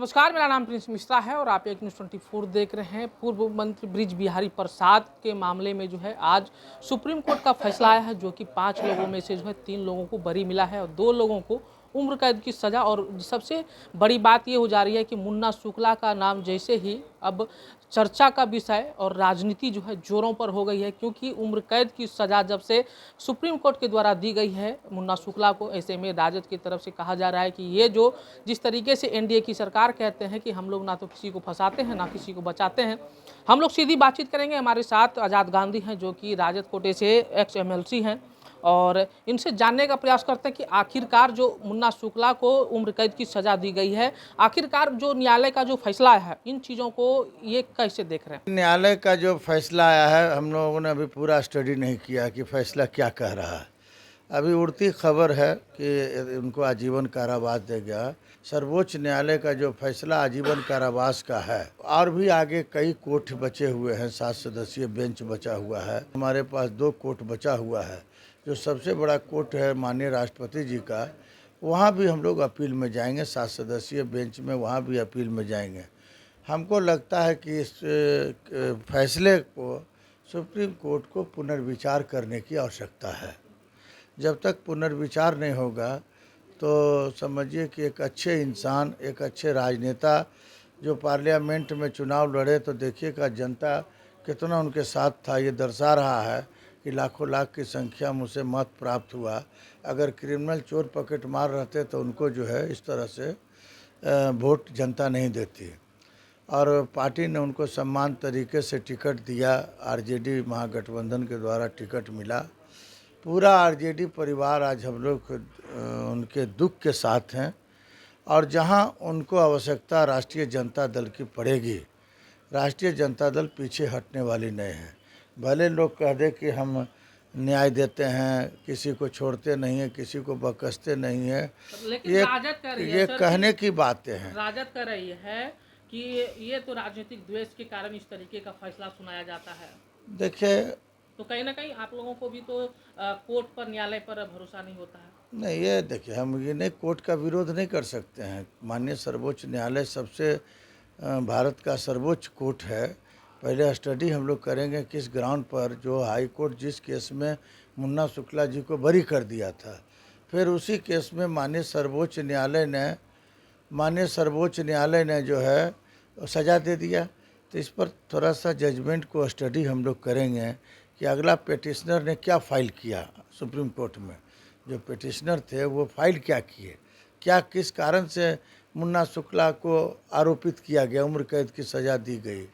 नमस्कार, मेरा नाम प्रिंस मिश्रा है और आप एक न्यूज़ 24 देख रहे हैं। पूर्व मंत्री बृज बिहारी प्रसाद के मामले में जो है आज सुप्रीम कोर्ट का फैसला आया है, जो कि 5 लोगों में से जो है 3 लोगों को बरी मिला है और 2 लोगों को उम्र कैद की सज़ा। और सबसे बड़ी बात ये हो जा रही है कि मुन्ना शुक्ला का नाम जैसे ही अब चर्चा का विषय और राजनीति जो है जोरों पर हो गई है, क्योंकि उम्र कैद की सज़ा जब से सुप्रीम कोर्ट के द्वारा दी गई है मुन्ना शुक्ला को, ऐसे में राजद की तरफ से कहा जा रहा है कि ये जो जिस तरीके से एनडीए की सरकार कहते हैं कि हम लोग ना तो किसी को फंसाते हैं ना किसी को बचाते हैं। हम लोग सीधी बातचीत करेंगे। हमारे साथ आज़ाद गांधी हैं, जो कि राजद कोटे से एक्स एमएलसी हैं, और इनसे जानने का प्रयास करते हैं कि आखिरकार जो मुन्ना शुक्ला को उम्र कैद की सज़ा दी गई है, आखिरकार जो न्यायालय का जो फैसला है, इन चीज़ों को ये कैसे देख रहे हैं? न्यायालय का जो फैसला आया है, हम लोगों ने अभी पूरा स्टडी नहीं किया कि फैसला क्या कह रहा है। अभी उड़ती खबर है कि उनको आजीवन कारावास दे गया। सर्वोच्च न्यायालय का जो फैसला आजीवन कारावास का है, और भी आगे कई कोर्ट बचे हुए हैं। 7 सदस्यीय बेंच बचा हुआ है। हमारे पास 2 कोर्ट बचा हुआ है। जो सबसे बड़ा कोर्ट है माननीय राष्ट्रपति जी का, वहाँ भी हम लोग अपील में जाएंगे। 7 सदस्यीय बेंच में वहाँ भी अपील में जाएंगे। हमको लगता है कि इस फैसले को सुप्रीम कोर्ट को पुनर्विचार करने की आवश्यकता है। जब तक पुनर्विचार नहीं होगा तो समझिए कि एक अच्छे इंसान, एक अच्छे राजनेता जो पार्लियामेंट में चुनाव लड़े, तो देखिएगा जनता कितना उनके साथ था। ये दर्शा रहा है कि लाखों लाख की संख्या में उसे मत प्राप्त हुआ। अगर क्रिमिनल चोर पॉकेट मार रहते तो उनको जो है इस तरह से वोट जनता नहीं देती। और पार्टी ने उनको सम्मान तरीके से टिकट दिया। आरजेडी महागठबंधन के द्वारा टिकट मिला। पूरा आरजेडी परिवार आज हम लोग उनके दुख के साथ हैं। और जहां उनको आवश्यकता राष्ट्रीय जनता दल की पड़ेगी, राष्ट्रीय जनता दल पीछे हटने वाली नहीं है। भले लोग कह दे कि हम न्याय देते हैं, किसी को छोड़ते नहीं हैं, किसी को बकसते नहीं हैं, लेकिन राजद कह रही है ये सर कहने की बातें हैं। राजद कह रही है कि ये तो राजनीतिक द्वेष के कारण इस तरीके का फैसला सुनाया जाता है। देखिए, तो कहीं ना कहीं आप लोगों को भी तो कोर्ट पर, न्यायालय पर भरोसा नहीं होता है। नहीं, ये देखिए, हम ये नहीं कोर्ट का विरोध नहीं कर सकते हैं। माननीय सर्वोच्च न्यायालय सबसे भारत का सर्वोच्च कोर्ट है। पहले स्टडी हम लोग करेंगे किस ग्राउंड पर, जो हाई कोर्ट जिस केस में मुन्ना शुक्ला जी को बरी कर दिया था, फिर उसी केस में माननीय सर्वोच्च न्यायालय ने जो है सज़ा दे दिया। तो इस पर थोड़ा सा जजमेंट को स्टडी हम लोग करेंगे कि अगला पिटिशनर ने क्या फाइल किया सुप्रीम कोर्ट में। जो पिटिशनर थे वो फाइल क्या किए, क्या किस कारण से मुन्ना शुक्ला को आरोपित किया गया, उम्र कैद की सज़ा दी गई।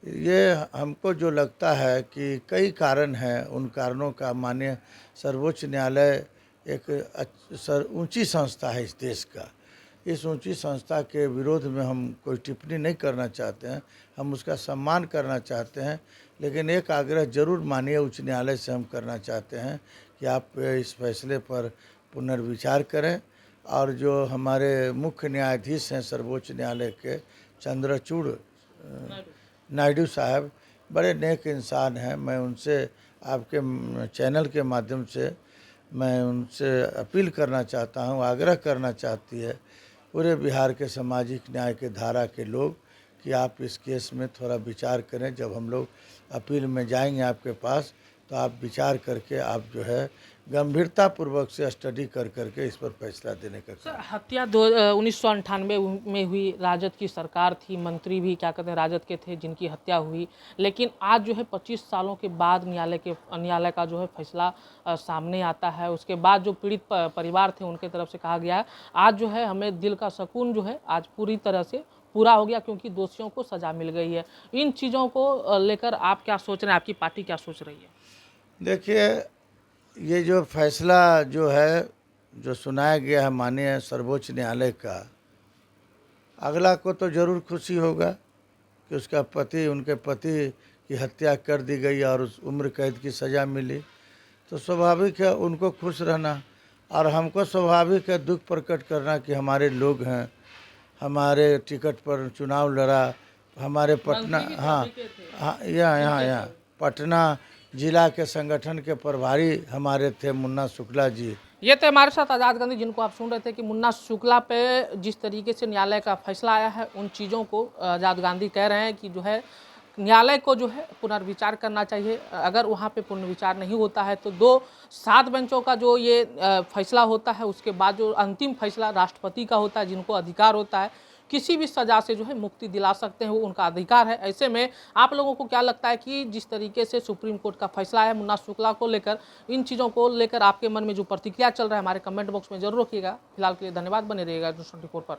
ये हमको जो लगता है कि कई कारण हैं। उन कारणों का माननीय सर्वोच्च न्यायालय एक ऊंची संस्था है इस देश का। इस ऊंची संस्था के विरोध में हम कोई टिप्पणी नहीं करना चाहते हैं, हम उसका सम्मान करना चाहते हैं। लेकिन एक आग्रह जरूर माननीय उच्च न्यायालय से हम करना चाहते हैं कि आप इस फैसले पर पुनर्विचार करें। और जो हमारे मुख्य न्यायाधीश हैं सर्वोच्च न्यायालय के, चंद्रचूड़ नायडू साहब, बड़े नेक इंसान हैं। मैं उनसे, आपके चैनल के माध्यम से मैं उनसे अपील करना चाहता हूं, आग्रह करना चाहती है पूरे बिहार के सामाजिक न्याय के धारा के लोग कि आप इस केस में थोड़ा विचार करें। जब हम लोग अपील में जाएंगे आपके पास, तो आप विचार करके आप जो है गंभीरतापूर्वक से स्टडी करके इस पर फैसला देने का सर, हत्या 1998 में हुई, राजद की सरकार थी, मंत्री भी क्या कहते हैं राजद के थे जिनकी हत्या हुई। लेकिन आज जो है 25 सालों के बाद न्यायालय का जो है फैसला सामने आता है। उसके बाद जो पीड़ित परिवार थे उनके तरफ से कहा गया है आज जो है हमें दिल का सुकून जो है आज पूरी तरह से पूरा हो गया, क्योंकि दोषियों को सज़ा मिल गई है। इन चीज़ों को लेकर आप क्या सोच रहे हैं, आपकी पार्टी क्या सोच रही है? देखिए, ये जो फैसला जो है जो सुनाया गया है माननीय सर्वोच्च न्यायालय का, अगला को तो ज़रूर खुशी होगा कि उसका पति, उनके पति की हत्या कर दी गई और उस उम्र कैद की सज़ा मिली। तो स्वाभाविक है उनको खुश रहना, और हमको स्वाभाविक है दुख प्रकट करना कि हमारे लोग हैं, हमारे टिकट पर चुनाव लड़ा, हमारे पटना, हाँ, यहाँ पटना जिला के संगठन के प्रभारी हमारे थे मुन्ना शुक्ला जी। ये थे हमारे साथ आज़ाद गांधी, जिनको आप सुन रहे थे कि मुन्ना शुक्ला पे जिस तरीके से न्यायालय का फैसला आया है, उन चीज़ों को आज़ाद गांधी कह रहे हैं कि जो है न्यायालय को जो है पुनर्विचार करना चाहिए। अगर वहाँ पे पुनर्विचार नहीं होता है तो 7 बेंचों का जो ये फैसला होता है, उसके बाद जो अंतिम फैसला राष्ट्रपति का होता है, जिनको अधिकार होता है किसी भी सज़ा से जो है मुक्ति दिला सकते हैं, वो उनका अधिकार है। ऐसे में आप लोगों को क्या लगता है कि जिस तरीके से सुप्रीम कोर्ट का फैसला है मुन्ना शुक्ला को लेकर, इन चीज़ों को लेकर आपके मन में जो प्रतिक्रिया चल रहा है, हमारे कमेंट बॉक्स में जरूर रखिएगा। फिलहाल के लिए धन्यवाद, बने रहिएगा न्यूज़ 24 पर।